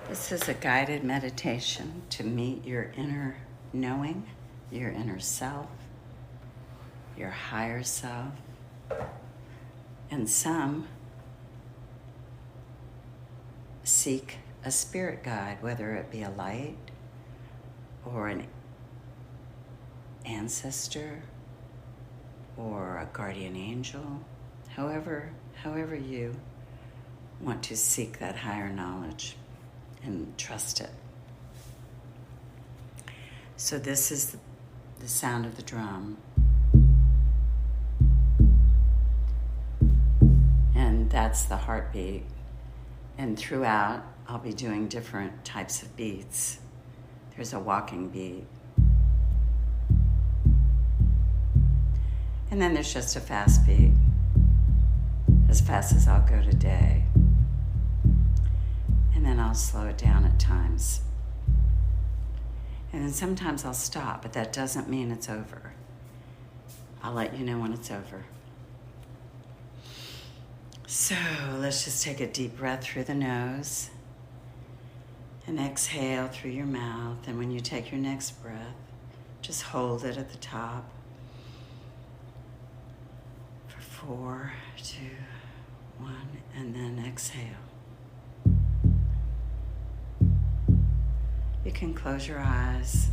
This is a guided meditation to meet your inner knowing, your inner self, your higher self, and some seek a spirit guide, whether it be a light or an ancestor or a guardian angel, however you want to seek that higher knowledge and trust it. So this is the sound of the drum. And that's the heartbeat. And throughout, I'll be doing different types of beats. There's a walking beat. And then there's just a fast beat, as fast as I'll go today. And then I'll slow it down at times. And then sometimes I'll stop, but that doesn't mean it's over. I'll let you know when it's over. So let's just take a deep breath through the nose and exhale through your mouth. And when you take your next breath, just hold it at the top for 4, 2, 1, and then exhale. You can close your eyes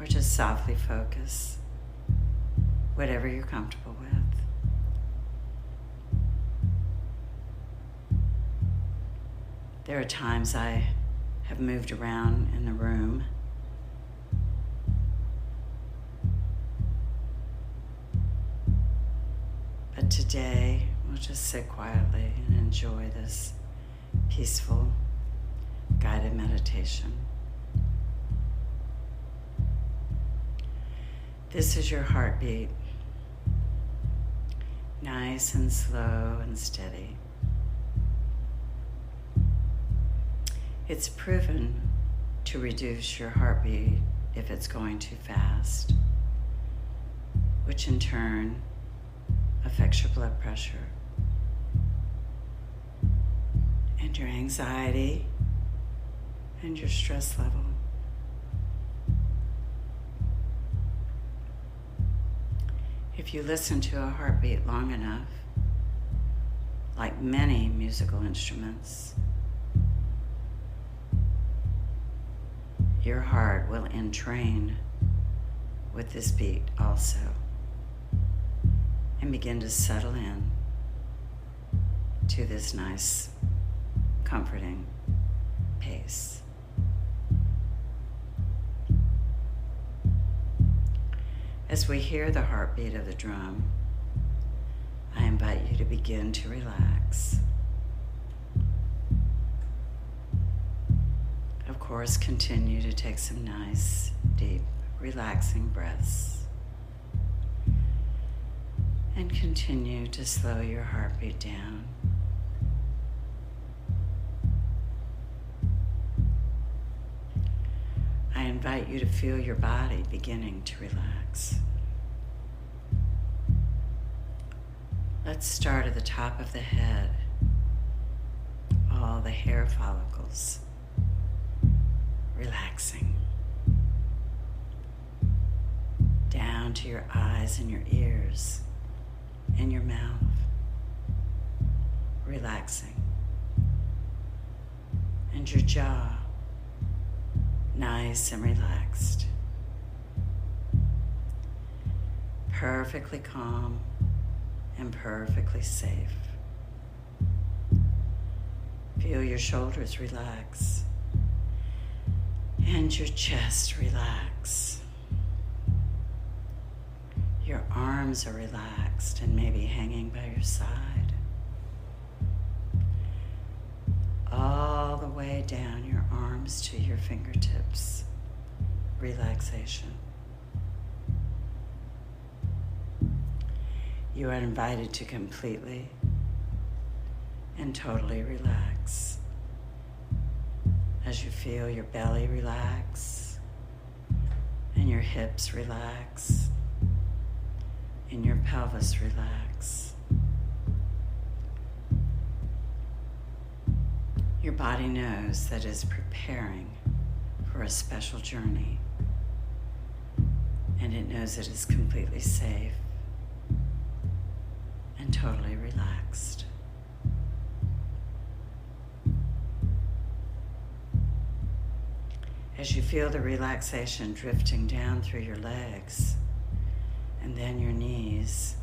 or just softly focus, whatever you're comfortable with. There are times I have moved around in the room. But today, we'll just sit quietly and enjoy this peaceful, guided meditation. This is your heartbeat, nice and slow and steady. It's proven to reduce your heartbeat if it's going too fast, which in turn affects your blood pressure and your anxiety and your stress level. If you listen to a heartbeat long enough, like many musical instruments, your heart will entrain with this beat also and begin to settle in to this nice, comforting pace. As we hear the heartbeat of the drum, I invite you to begin to relax. Of course, continue to take some nice, deep, relaxing breaths. And continue to slow your heartbeat down. I invite you to feel your body beginning to relax. Let's start at the top of the head, all the hair follicles relaxing, down to your eyes and your ears and your mouth, relaxing, and your jaw, nice and relaxed, perfectly calm and perfectly safe. Feel your shoulders relax and your chest relax. Your arms are relaxed and maybe hanging by your side. All the way down your arms to your fingertips. Relaxation. You are invited to completely and totally relax as you feel your belly relax and your hips relax and your pelvis relax. body knows that it is preparing for a special journey, and it knows it is completely safe and totally relaxed. As you feel the relaxation drifting down through your legs and then your knees,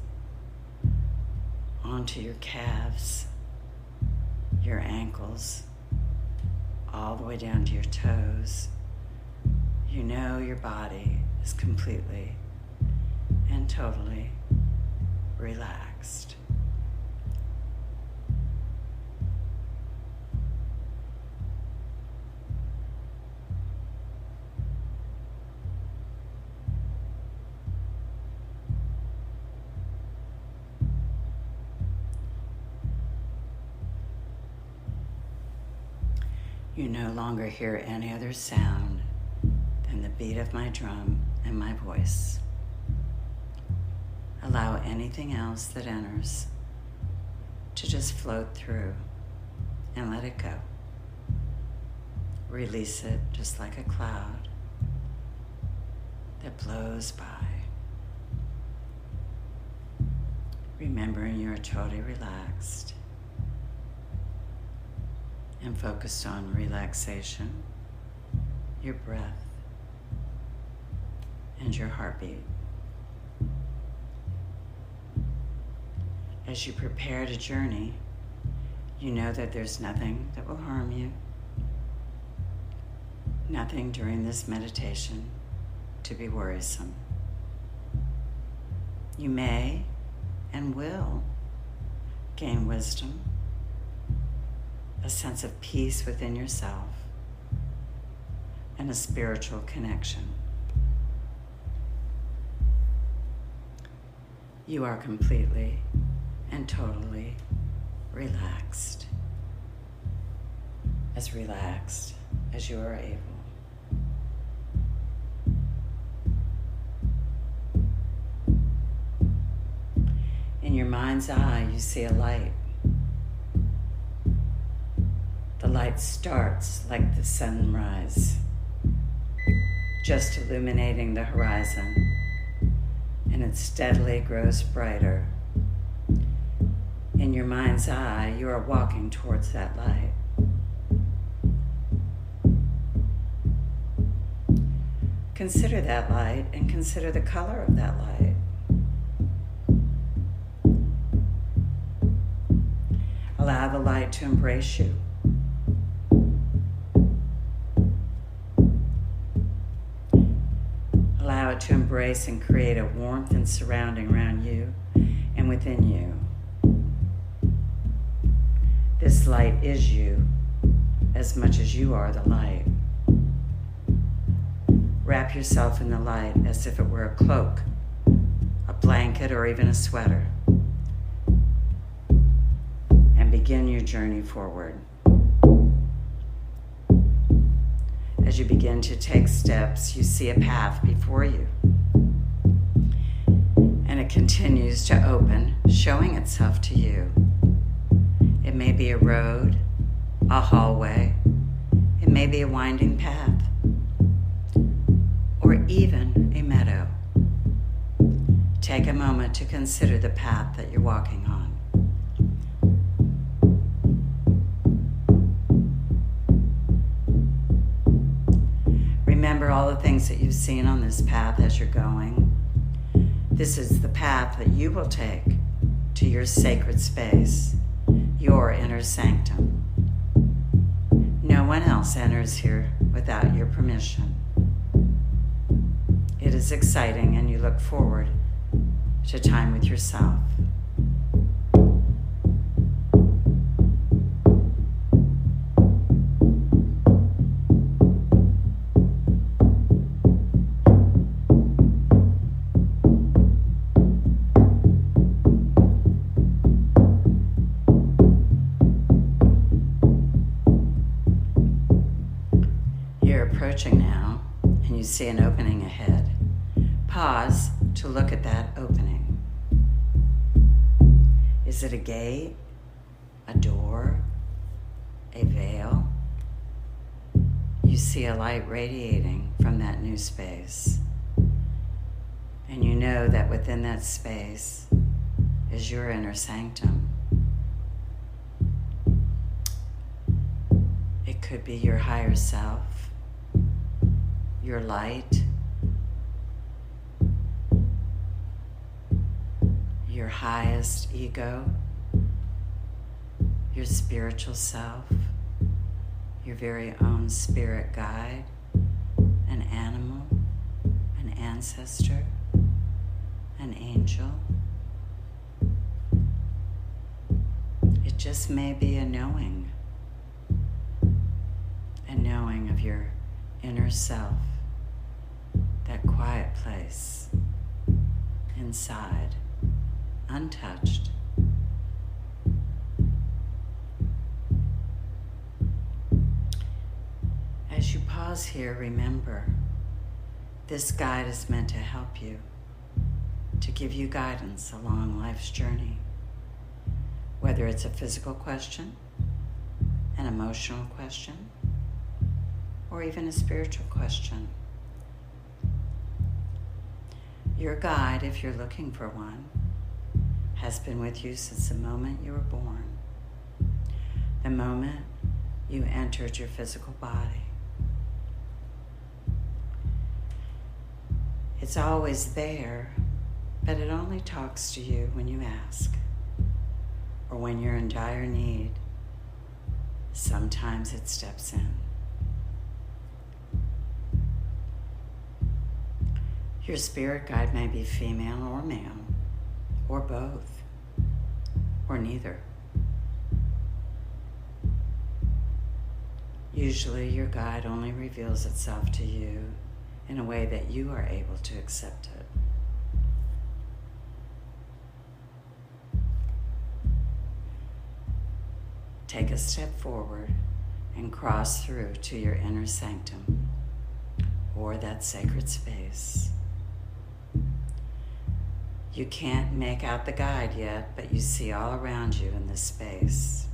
onto your calves, your ankles, all the way down to your toes, you know your body is completely and totally relaxed. You no longer hear any other sound than the beat of my drum and my voice. Allow anything else that enters to just float through and let it go. Release it just like a cloud that blows by. Remembering you're totally relaxed and focused on relaxation, your breath, and your heartbeat. As you prepare to journey, you know that there's nothing that will harm you, nothing during this meditation to be worrisome. You may and will gain wisdom, a sense of peace within yourself, and a spiritual connection. You are completely and totally relaxed as you are able. In your mind's eye, you see a light. The light starts like the sunrise, just illuminating the horizon, and it steadily grows brighter. In your mind's eye, you are walking towards that light. Consider that light and consider the color of that light. Allow the light to embrace you. Allow it to embrace and create a warmth and surrounding around you and within you. This light is you as much as you are the light. Wrap yourself in the light as if it were a cloak, a blanket, or even a sweater, and begin your journey forward. As you begin to take steps, you see a path before you, and it continues to open, showing itself to you. It may be a road, a hallway, it may be a winding path, or even a meadow. Take a moment to consider the path that you're walking on. Remember all the things that you've seen on this path as you're going. This is the path that you will take to your sacred space, your inner sanctum. No one else enters here without your permission. It is exciting, and you look forward to time with yourself. Approaching now, and you see an opening ahead. Pause to look at that opening. Is it a gate, a door, a veil, you see a light radiating from that new space. And you know that within that space is your inner sanctum. It could be your higher self, your light, your highest ego, your spiritual self, your very own spirit guide, an animal, an ancestor, an angel. It just may be a knowing of your inner self, that quiet place inside, untouched. As you pause here, remember, this guide is meant to help you, to give you guidance along life's journey. Whether it's a physical question, an emotional question, or even a spiritual question. Your guide, if you're looking for one, has been with you since the moment you were born, the moment you entered your physical body. It's always there, but it only talks to you when you ask, or when you're in dire need. Sometimes it steps in. Your spirit guide may be female or male, or both, or neither. Usually your guide only reveals itself to you in a way that you are able to accept it. Take a step forward and cross through to your inner sanctum, or that sacred space. You can't make out the guide yet, but you see all around you in this space.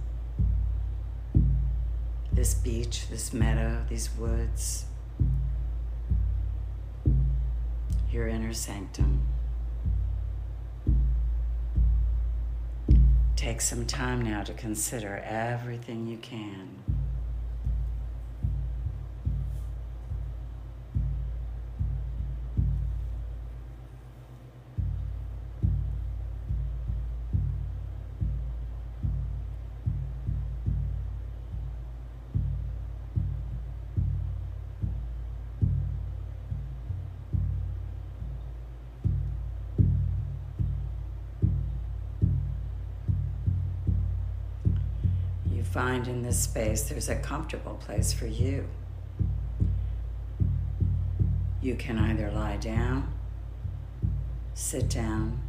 This beach, this meadow, these woods. Your inner sanctum. Take some time now to consider everything you can. Find in this space there's a comfortable place for you. You can either lie down, sit down,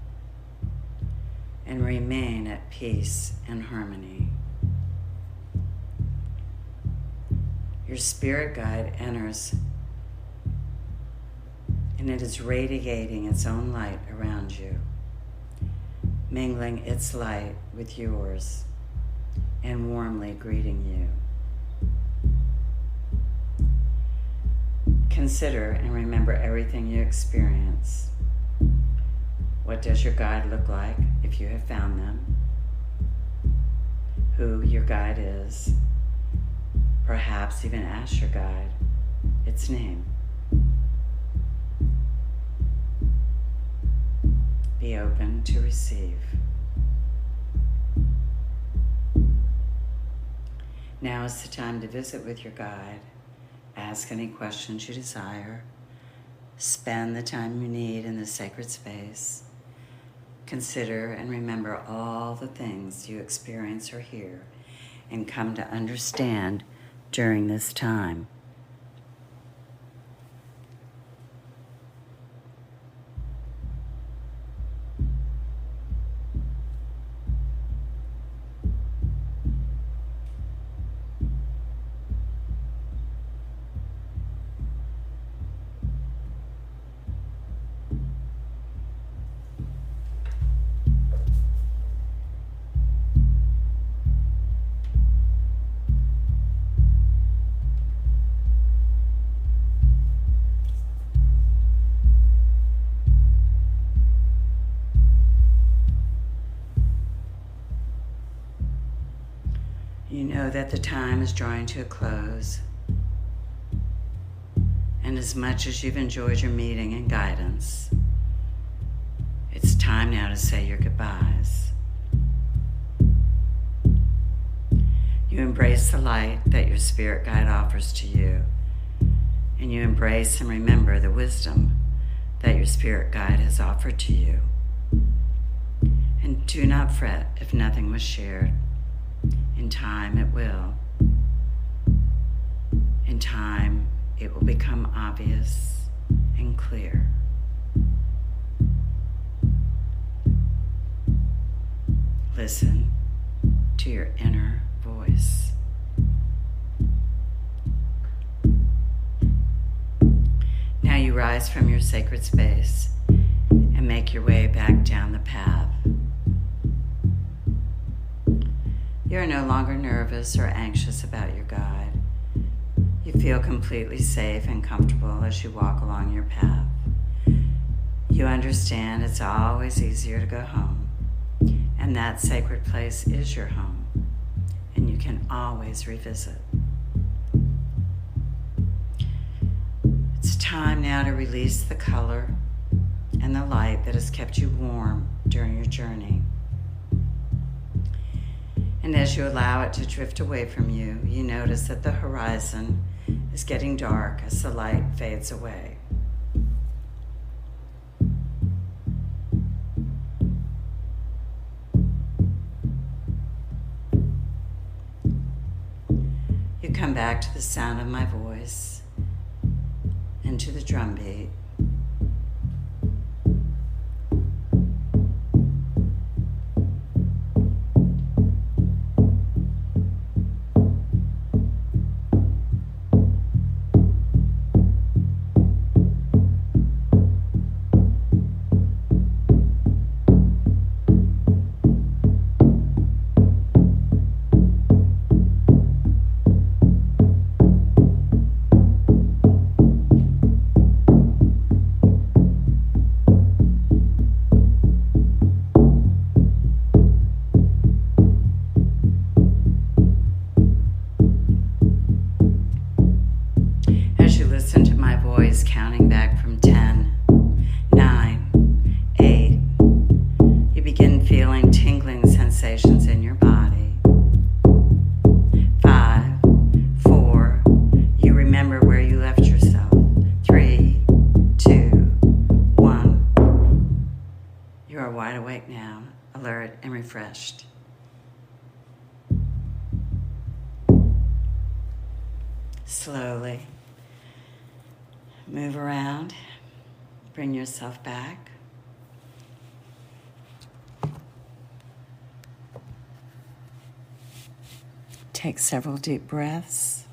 and remain at peace and harmony. Your spirit guide enters, and it is radiating its own light around you, mingling its light with yours and warmly greeting you. Consider and remember everything you experience. What does your guide look like if you have found them? Who your guide is. Perhaps even ask your guide its name. Be open to receive. Now is the time to visit with your guide. Ask any questions you desire. Spend the time you need in the sacred space. Consider and remember all the things you experience or hear and come to understand during this time. You know that the time is drawing to a close. And as much as you've enjoyed your meeting and guidance, it's time now to say your goodbyes. You embrace the light that your spirit guide offers to you, and you embrace and remember the wisdom that your spirit guide has offered to you. And do not fret if nothing was shared. In time it will. In time it will become obvious and clear. Listen to your inner voice. Now you rise from your sacred space and make your way back down the path. You are no longer nervous or anxious about your guide. You feel completely safe and comfortable as you walk along your path. You understand it's always easier to go home, and that sacred place is your home, and you can always revisit. It's time now to release the color and the light that has kept you warm during your journey. And as you allow it to drift away from you, you notice that the horizon is getting dark as the light fades away. You come back to the sound of my voice and to the drum beat. Counting back from 10, 9, 8, you begin feeling tingling sensations in your body. 5, 4, you remember where you left yourself. 3, 2, 1. You are wide awake now, alert and refreshed. Slowly move around, bring yourself back. Take several deep breaths.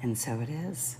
And so it is.